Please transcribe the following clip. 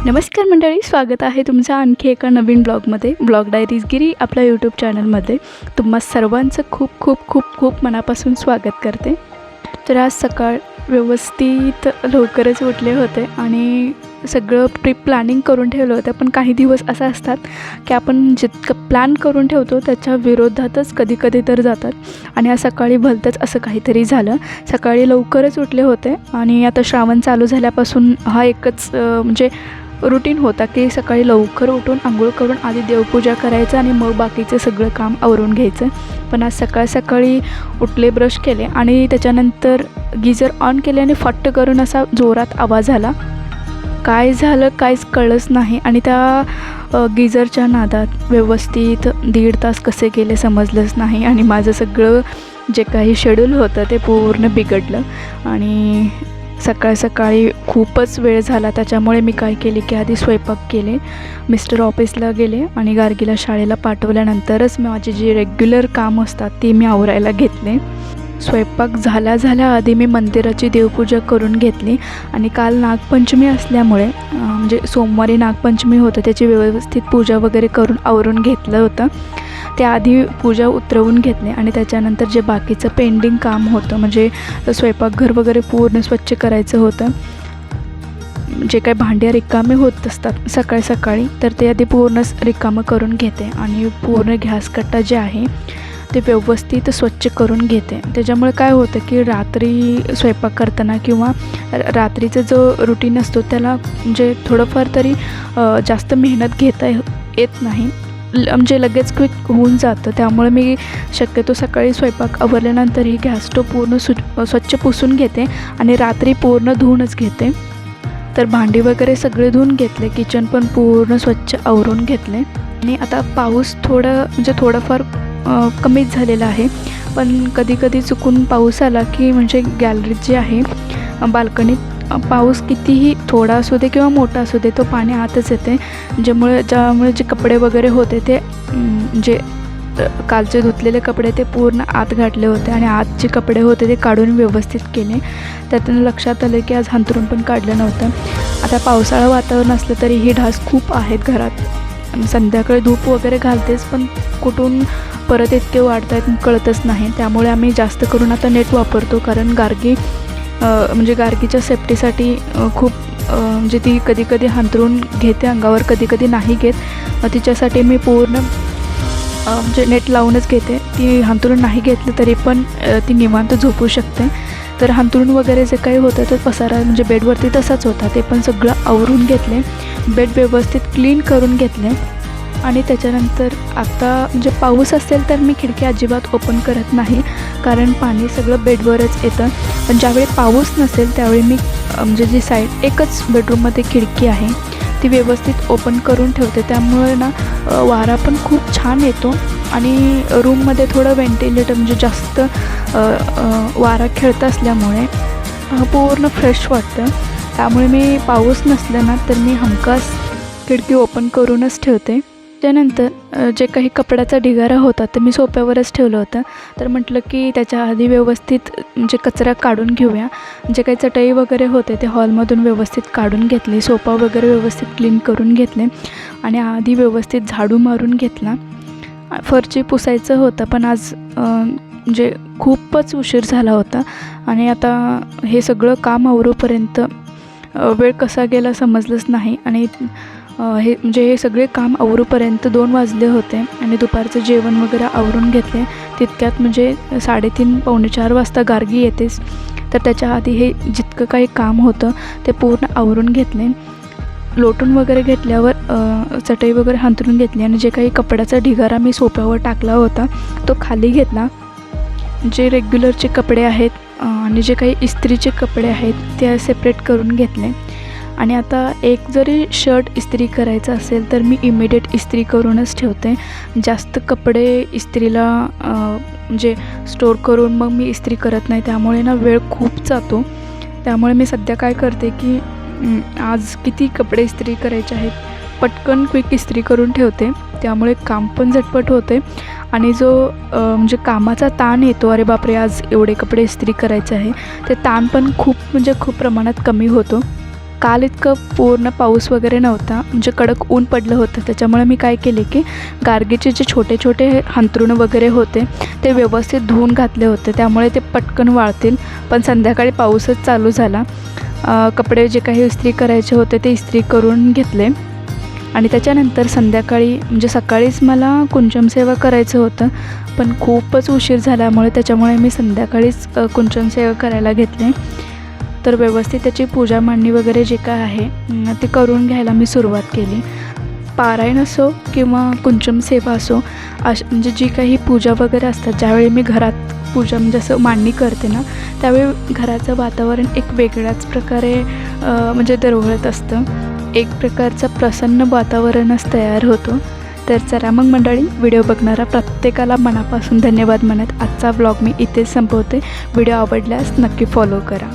नमस्कार मंडळी, स्वागत आहे तुमचं आणखी एका नवीन ब्लॉगमध्ये. ब्लॉग डायरीज गिरी आपल्या यूट्यूब चॅनलमध्ये तुम्हा सर्वांचं खूप खूप खूप खूप मनापासून स्वागत करते. तर आज सकाळ व्यवस्थित लवकरच उठले होते आणि सगळं प्लॅनिंग करून ठेवलं होतं. पण काही दिवस असं असतात की आपण जितकं प्लॅन करून ठेवतो त्याच्या विरोधातच कधी कधी तर जातात. आणि आज सकाळी भलतंच असं काहीतरी झालं. सकाळी लवकरच उठले होते आणि आता श्रावण चालू झाल्यापासून हा एकच म्हणजे रुटीन होता की सकाळी लवकर उठून आंघोळ करून आधी देवपूजा करायचं आणि मग बाकीचं सगळं काम आवरून घ्यायचं. पण आज सकाळी उठले, ब्रश केले आणि त्याच्यानंतर गीझर ऑन केले आणि फट्ट करून असा जोरात आवाज आला. काय झालं काहीच कळलंच नाही आणि त्या गीझरच्या नादात व्यवस्थित 1.5 तास कसे गेले समजलंच नाही आणि माझं सगळं जे काही शेड्यूल होतं ते पूर्ण बिघडलं. आणि सकाळी खूपच वेळ झाला. त्याच्यामुळे मी काय केले की आधी स्वयंपाक केले, मिस्टर ऑफिसला गेले आणि गार्गीला शाळेला पाठवल्यानंतरच माझे जे रेग्युलर काम असतात ते मी आवरायला घेतले. स्वयंपाक झाल्या आधी मी मंदिराची देवपूजा करून घेतली. आणि काल नागपंचमी असल्यामुळे म्हणजे सोमवारी नागपंचमी होतं, त्याची व्यवस्थित पूजा वगैरे करून आवरून घेतलं होतं. त्याआधी पूजा उतरवून घेतले आणि त्याच्यानंतर जे बाकीचं पेंडिंग काम होतं म्हणजे स्वयंपाकघर वगैरे पूर्ण स्वच्छ करायचं होतं. जे काही भांड्या रिकामे होत असतात सकाळी तर ते आधी पूर्ण रिकामं करून घेते आणि पूर्ण गॅस कट्टा जे आहे ते व्यवस्थित स्वच्छ करून घेते. त्याच्यामुळे काय होतं की रात्री स्वयंपाक करताना किंवा रात्रीचा जो रुटीन असतो त्याला म्हणजे थोडंफार तरी जास्त मेहनत घेता येत नाही, म्हणजे लगेच क्विक होऊन जातं. त्यामुळे मी शक्यतो सकाळी स्वयंपाक आवरल्यानंतरही गॅस स्टोव पूर्ण स्वच्छ पुसून घेते आणि रात्री पूर्ण धुवूनच घेते. तर भांडी वगैरे सगळे धुवून घेतले, किचन पण पूर्ण स्वच्छ आवरून घेतले. आणि आता पाऊस थोडाफार कमीच झालेला आहे. पण कधी चुकून पाऊस आला की म्हणजे गॅलरीत जे आहे बाल्कनीत पाऊस कितीही थोडा असू दे किंवा मोठा असू दे तो पाणी आतच येते. ज्यामुळे जे कपडे वगैरे होते ते जे कालचे धुतलेले कपडे ते पूर्ण आत घातले होते आणि आत जे कपडे होते ते काढून व्यवस्थित केले. त्यातून लक्षात आलं की आज अंथरूण पण काढलं नव्हतं. आता पावसाळा वातावरण असलं तरीही डास खूप आहेत घरात. संध्याकाळी धूप वगैरे घालतेच पण कुठून परत इतके वाढत आहेत कळतच नाही. त्यामुळे आम्ही जास्त करून आता नेट वापरतो, कारण गार्गीच्या सेफ्टीसाठी खूप म्हणजे ती कधी अंथरूण घेते अंगावर, कधी नाही घेत. तिच्यासाठी मी पूर्ण म्हणजे नेट लावूनच घेते. ती अंथरूण नाही घेतलं तरी पण ती निवांत झोपू शकते. तर अंथरूण वगैरे जे काही होतं तर पसारा म्हणजे बेडवरती तसाच होता, ते पण सगळं आवरून घेतले. बेड व्यवस्थित क्लीन करून घेतले. आणि त्याच्यानंतर आता म्हणजे पाऊस असेल तर मी खिडकी अजिबात ओपन करत नाही, कारण पाणी सगळं बेडवरच येतं. पण ज्यावेळी पाऊस नसेल त्यावेळी मी म्हणजे जी साईड एकच बेडरूममध्ये खिडकी आहे ती व्यवस्थित ओपन करून ठेवते. त्यामुळे ना वारा पण खूप छान येतो आणि रूममध्ये थोडं व्हेंटिलेटर म्हणजे जास्त वारा खेळत असल्यामुळे पूर्ण फ्रेश वाटतं. त्यामुळे मी पाऊस नसला ना तर मी हमखास खिडकी ओपन करूनच ठेवते. त्यानंतर जे काही कपड्याचा ढिगारा होता ते मी सोप्यावरच ठेवलं होतं. तर म्हटलं की त्याच्या आधी व्यवस्थित म्हणजे कचरा काढून घेऊया. जे काही चटई वगैरे होते ते हॉलमधून व्यवस्थित काढून घेतले, सोफा वगैरे व्यवस्थित क्लीन करून घेतले आणि आधी व्यवस्थित झाडू मारून घेतला. फरची पुसायचं होतं पण आज म्हणजे खूपच उशीर झाला होता आणि आता हे सगळं काम आवरूपर्यंत वेळ कसा गेला समजलंच नाही. आणि हे सगळे काम आवरूपर्यंत 2 वाजले होते आणि दुपारचं जेवण वगैरे आवरून घेतले. तितक्यात म्हणजे 3:30 पावणे 4 वाजता गार्गी येतेच. तर त्याच्या आधी हे जितकं काही काम होतं ते पूर्ण आवरून घेतले. लोटून वगैरे घेतल्यावर चटई वगैरे हांतरून घेतली आणि जे काही कपड्याचा ढिगारा मी सोफ्यावर टाकला होता तो खाली घेतला. जे रेग्युलरचे कपडे आहेत आणि जे काही इस्त्रीचे कपडे आहेत ते सेपरेट करून घेतले. आणि आता एक जरी शर्ट इस्त्री करायचं असेल तर मी इमिडिएट इस्त्री करूनच ठेवते. जास्त कपडे इस्त्रीला म्हणजे स्टोर करून मग मी इस्त्री करत नाही, त्यामुळे ना वेळ खूप जातो. त्यामुळे मी सध्या काय करते की आज किती कपडे इस्त्री करायचे आहेत पटकन क्विक इस्त्री करून ठेवते. त्यामुळे काम पण झटपट होते आणि जो म्हणजे कामाचा ताण येतो, अरे बापरे आज एवढे कपडे इस्त्री करायचे आहे, ते ताण पण खूप प्रमाणात कमी होतो. काल इतकं पूर्ण पाऊस वगैरे नव्हता, म्हणजे कडक ऊन पडलं होतं. त्याच्यामुळे मी काय केले की गार्गीचे जे छोटे छोटे अंथरुणं वगैरे होते ते व्यवस्थित धुवून घातले होते, त्यामुळे ते पटकन वाळतील. पण संध्याकाळी पाऊसच चालू झाला. कपडे जे काही इस्त्री करायचे होते ते इस्त्री करून घेतले आणि त्याच्यानंतर संध्याकाळी म्हणजे सकाळीच मला कुंचन सेवा करायचं होतं, पण खूपच उशीर झाल्यामुळे त्याच्यामुळे मी संध्याकाळीच कुंचन सेवा करायला घेतले. तर व्यवस्थित त्याची पूजा मांडणी वगैरे जे काय आहे ते करून घ्यायला मी सुरुवात केली. पारायण असो किंवा कुंचन सेवा असो, म्हणजे जी काही पूजा वगैरे असतात, ज्यावेळी मी घरात पूजा म्हणजे असं मांडणी करते ना, त्यावेळी घराचं वातावरण एक वेगळ्याच प्रकारे म्हणजे दरवळत असतं. एक प्रकारचं प्रसन्न वातावरणच तयार होतो. तर चला मग मंडळी, व्हिडिओ बघणारा प्रत्येकाला मनापासून धन्यवाद म्हणत आजचा व्लॉग मी इथेच संपवते. व्हिडिओ आवडल्यास नक्की फॉलो करा.